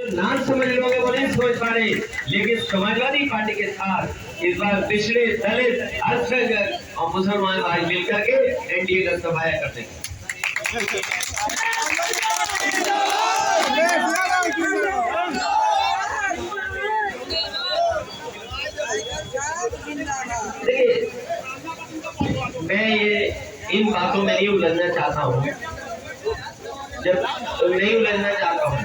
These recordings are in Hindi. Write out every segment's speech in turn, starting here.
नाम समझ लोगे वो नहीं समझ पा रहे, लेकिन समाजवादी पार्टी के साथ इस बार पिछड़े, दलित, अल्पसंख्यक और मुसलमान भाई मिलकर के एनडीए का सफाया करते हैं। मैं ये इन बातों में नहीं उलझना चाहता हूँ, जब नहीं उलझना चाहता हूँ।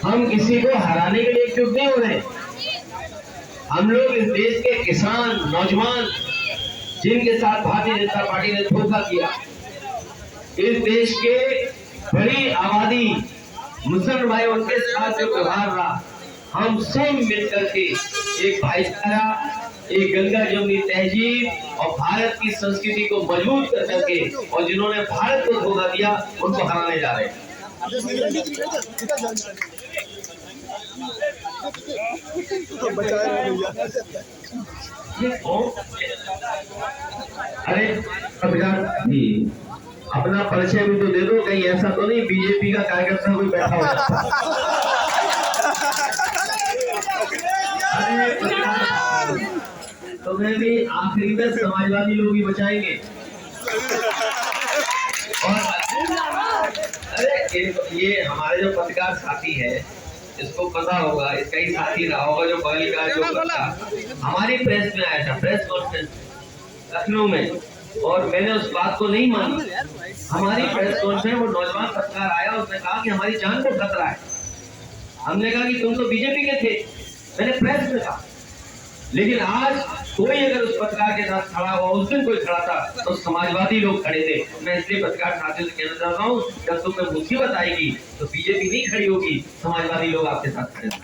हम किसी को हराने के लिए एकजुट नहीं हो रहे। हम लोग इस देश के किसान, नौजवान, जिनके साथ भारतीय जनता पार्टी ने धोखा किया, इस देश के बड़ी आबादी मुसलमान भाई, उनके साथ जो व्यवहार रहा, हम सब मिलकर के एक भाईचारा, एक गंगा जमुनी तहजीब और भारत की संस्कृति को मजबूत कर करके, और जिन्होंने भारत को धोखा दिया उनको हराने जा रहे हैं। अरे जी, अपना परिचय भी तो दे दो, कहीं ऐसा तो नहीं बीजेपी का कार्यकर्ता कोई बैठा हो। तो मैं भी आखिरी में समाजवादी लोग ही बचाएंगे। और अरे ये हमारे जो पत्रकार साथी है, इसको पता होगा, इसका ही साथी रहा होगा जो बगल का जो करता, हमारी प्रेस में आया था, प्रेस कॉन्फ्रेंस लखनऊ में, और मैंने उस बात को नहीं मानी। हमारी प्रेस कॉन्फ्रेंस में वो नौजवान पत्रकार आया, उसने कहा कि हमारी जान को खतरा है। हमने कहा कि तुम तो बीजेपी के थे, मैंने प्रेस में कहा। लेकिन आज कोई अगर उस पत्रकार के साथ खड़ा हुआ, उस दिन कोई खड़ा था तो समाजवादी लोग खड़े थे। मैं इसलिए पत्रकार साथियों से कहना चाहता हूँ, जब तुम पे मुसीबत आएगी तो बीजेपी नहीं खड़ी होगी, समाजवादी लोग आपके साथ खड़े होंगे।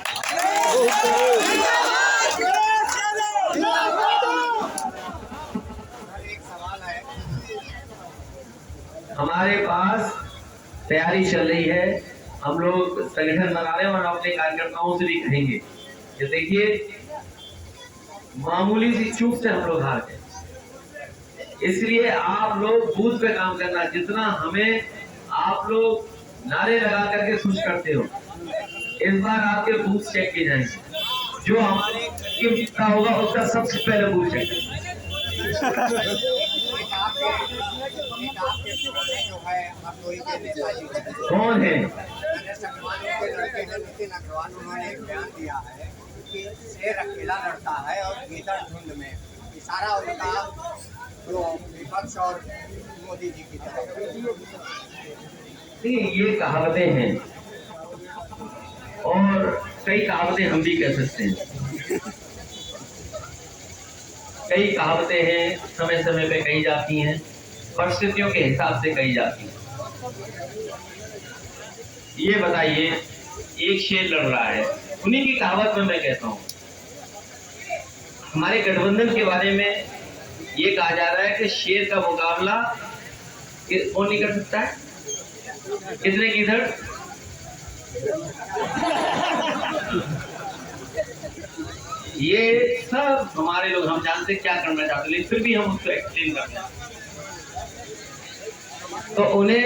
हमारे पास तैयारी चल रही है, हम लोग संगठन बना रहे हैं और अपने कार्यकर्ताओं से भी कहेंगे कि देखिए, मामूली सी चूक से हम लोग हार गए, इसलिए आप लोग बूथ पे काम करना। जितना हमें आप लोग नारे लगा करके खुश करते हो, इस बार आपके बूथ चेक किए जाएंगे। जो हमारे जितना होगा उसका सबसे पहले बूथ चेक। कौन है? शेर अकेला लड़ता है और गीदड़ झुंड में, इशारा उनका जो विपक्ष और मोदी जी की तरफ। ये कहावतें हैं, और कई कहावतें हम भी कह सकते हैं। कई कहावतें हैं, समय समय पे कही जाती हैं, परिस्थितियों के हिसाब से कही जाती हैं। ये बताइए, एक शेर लड़ रहा है, उन्हीं की कहावत में मैं कहता हूँ, हमारे गठबंधन के बारे में ये कहा जा रहा है कि शेर का मुकाबला कौन नहीं कर सकता है, कितने गीदड़। ये सब हमारे लोग, हम जानते क्या करना चाहते, लेकिन फिर भी हम उसको एक्सप्लेन करते हैं। तो उन्हें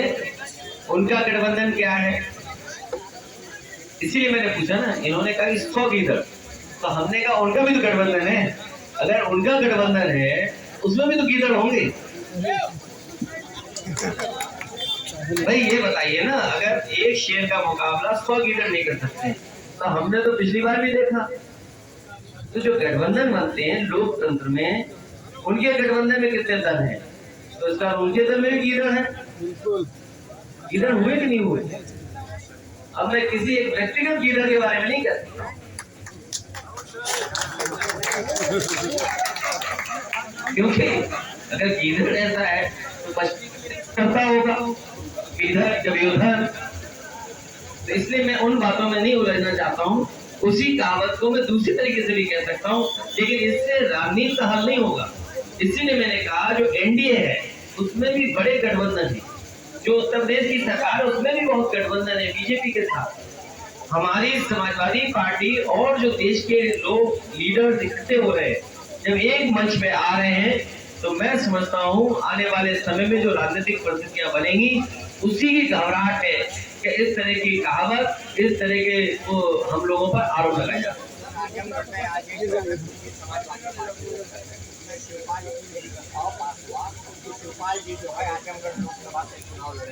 उनका गठबंधन क्या है, इसीलिए मैंने पूछा ना। इन्होंने कहा कि 100 गीदड़, तो हमने कहा उनका भी तो गठबंधन है। अगर उनका गठबंधन है उसमें भी तो गीदड़ होंगे। भाई ये बताइए ना, अगर एक शेर का मुकाबला 100 गीदड़ नहीं कर सकते, तो हमने तो पिछली बार भी देखा। तो जो गठबंधन बनते हैं लोकतंत्र में, उनके गठबंधन में कितने दल हैं, तो इसका उनके दल में भी गीदड़ है। गीदड़ हुए कि नहीं हुए? अब मैं किसी एक व्यक्तिगत गीदड़ के बारे में नहीं कह सकता, क्योंकि अगर गीदड़ ऐसा है तो करता होगा इधर कभी उधर। तो इसलिए मैं उन बातों में नहीं उलझना चाहता हूँ। उसी कहावत को मैं दूसरी तरीके से भी कह सकता हूँ, लेकिन इससे राजनीति का हल नहीं होगा। इसीलिए मैंने कहा जो एनडीए है उसमें भी बड़े गठबंधन है, जो उत्तर प्रदेश की सरकार है उसमें भी बहुत गठबंधन है बीजेपी के साथ। हमारी समाजवादी पार्टी और जो देश के लोग लीडर्स इकट्ठे हो रहे हैं, जब एक मंच पे आ रहे हैं, तो मैं समझता हूँ आने वाले समय में जो राजनीतिक परिस्थितियां बनेंगी उसी की घबराहट है कि इस तरह की कहावत, इस तरह के वो हम लोगों पर आरोप लगाया जाता है।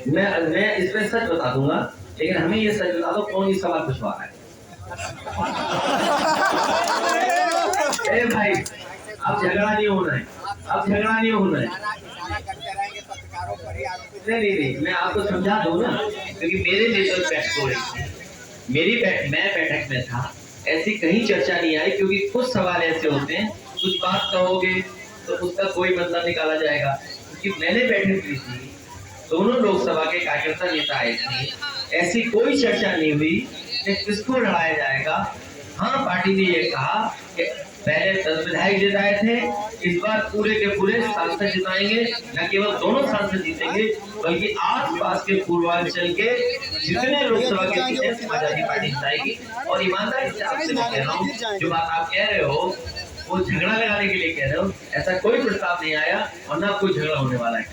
मैं इसमें सच बता दूंगा, लेकिन हमें ये सच बता दो कौन ये सवाल पूछवा रहा है। ए भाई, अब झगड़ा नहीं होना है, अब झगड़ा नहीं होना है। नहीं, मैं आपको समझा दूं ना, क्योंकि मेरे लेवल बैठ हो रही थी, मैं बैठक में था, ऐसी कहीं चर्चा नहीं आई, क्योंकि कुछ सवाल ऐसे होते हैं, कुछ बात कहोगे तो उसका कोई मतलब निकाला जाएगा। क्योंकि मैंने बैठक की थी, दोनों लोकसभा के कार्यकर्ता नेता आए थे, ऐसी कोई चर्चा नहीं हुई कि किसको लड़ाया जाएगा। हाँ, पार्टी ने ये कहा कि पहले 10 विधायक जिताए थे, इस बार पूरे के पूरे सांसद जिताएंगे, न केवल दोनों सांसद जीतेंगे बल्कि आसपास के पूर्वांचल के जितने लोकसभा के सीटें समाजवादी पार्टी जिताएगी। और ईमानदारी से आपसे मैं कह रहा हूँ, जो बात आप कह रहे हो वो झगड़ा लगाने के लिए कह रहे हो, ऐसा कोई प्रस्ताव नहीं आया और ना कोई झगड़ा होने वाला है।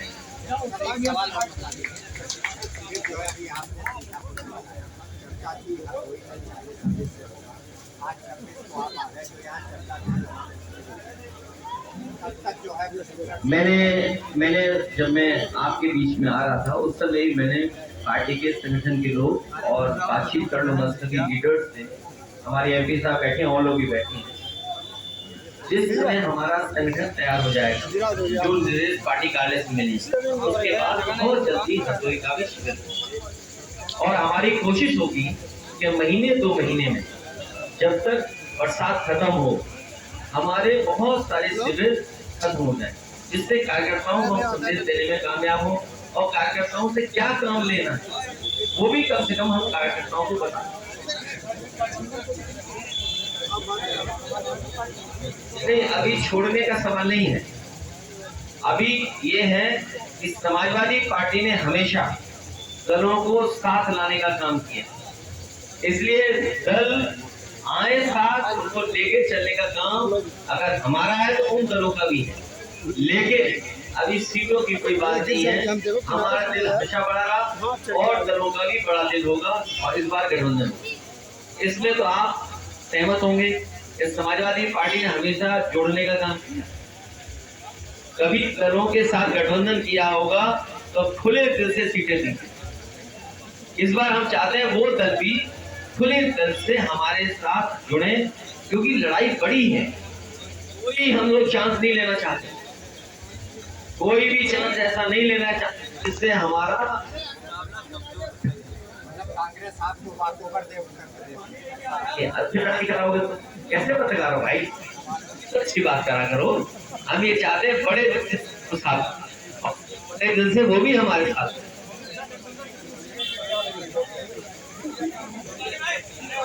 मैंने जब मैं आपके बीच में आ रहा था उस समय मैंने पार्टी के संगठन के लोग और बातचीत करने के लीडर्स थे, हमारे एमपी साहब बैठे, और लोग भी बैठे हैं। जिस समय हमारा संगठन तैयार हो जाएगा, जो निर्देश पार्टी कार्यालय से मिलेंगे, उसके बाद बहुत जल्दी हरदोई का भी शिविर, और हमारी कोशिश होगी कि महीने 2 महीने में जब तक बरसात खत्म हो, हमारे बहुत सारे शिविर खत्म हो जाए, जिससे कार्यकर्ताओं को संदेश देने में कामयाब हो, और कार्यकर्ताओं से क्या काम लेना है वो भी कम से कम हम कार्यकर्ताओं को बता। नहीं, अभी छोड़ने का सवाल नहीं है, अभी ये है कि समाजवादी पार्टी ने हमेशा दलों को साथ लाने का काम किया, इसलिए दल आए साथ, उनको लेके चलने का काम अगर हमारा है तो उन दलों का भी है। लेकिन अभी सीटों की कोई बात नहीं है, हमारा दिल हमेशा बड़ा रहा और दलों का भी बड़ा दिल होगा, और इस बार गठबंधन, इसमें तो आप सहमत होंगे कि समाजवादी पार्टी ने हमेशा जोड़ने का काम किया, कभी दलों के साथ गठबंधन किया होगा तो खुले दिल से सीटें दी। इस बार हम चाहते हैं वो दल भी खुले दिल से हमारे साथ जुड़े, क्योंकि लड़ाई बड़ी है, कोई हम लोग चांस नहीं लेना चाहते, कोई भी चांस ऐसा नहीं लेना चाहते जिससे हमारा कांग्रेस आपको बातों पर लड़ाई कराओगे तो कैसे पत्रकार हो भाई, अच्छी बात करा करो। हम ये चाहते हैं बड़े दिल से साथ, बड़े दिल से वो भी हमारे साथ।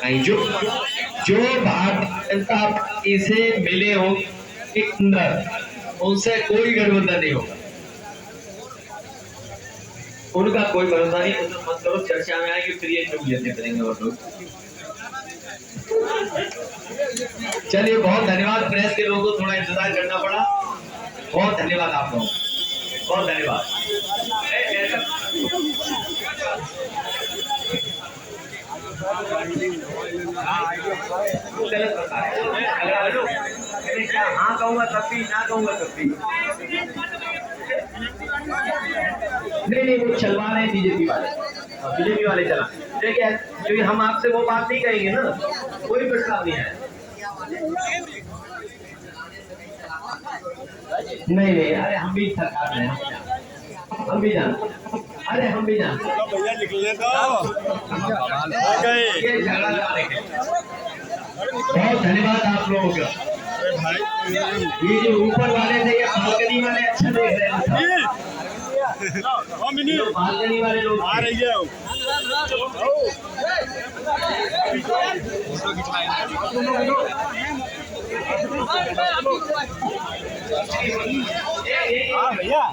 जो भारतीय जनता पार्टी से मिले हो अंदर, उनसे कोई गठबंधन नहीं होगा, उनका कोई भरोसा नहीं। उनसे मत करो, चर्चा में आएगी फिर ये चुप लेते करेंगे और लोग। चलिए, बहुत धन्यवाद, प्रेस के लोगों को थोड़ा इंतजार करना पड़ा, बहुत धन्यवाद आप लोगों, बहुत धन्यवाद। गलत बता रहे, क्या हाँ कहूँगा तब भी, ना कहूँगा तब भी। नहीं, वो चलवा रहे हैं बीजेपी वाले चला, देखिए, क्योंकि हम आपसे वो बात नहीं कहेंगे ना, कोई प्रस्ताव नहीं है। नहीं, अरे हम भी सरकार में, हम भी जानते, अरे हम भी जानते, भैया निकलने दो, ये झगड़ा लगाने के। बहुत धन्यवाद आप लोगों का। ये जो ऊपर वाले थे, ये बालकनी वाले अच्छा देख रहे हैं, बालकनी वाले लोग आ रही है। भैया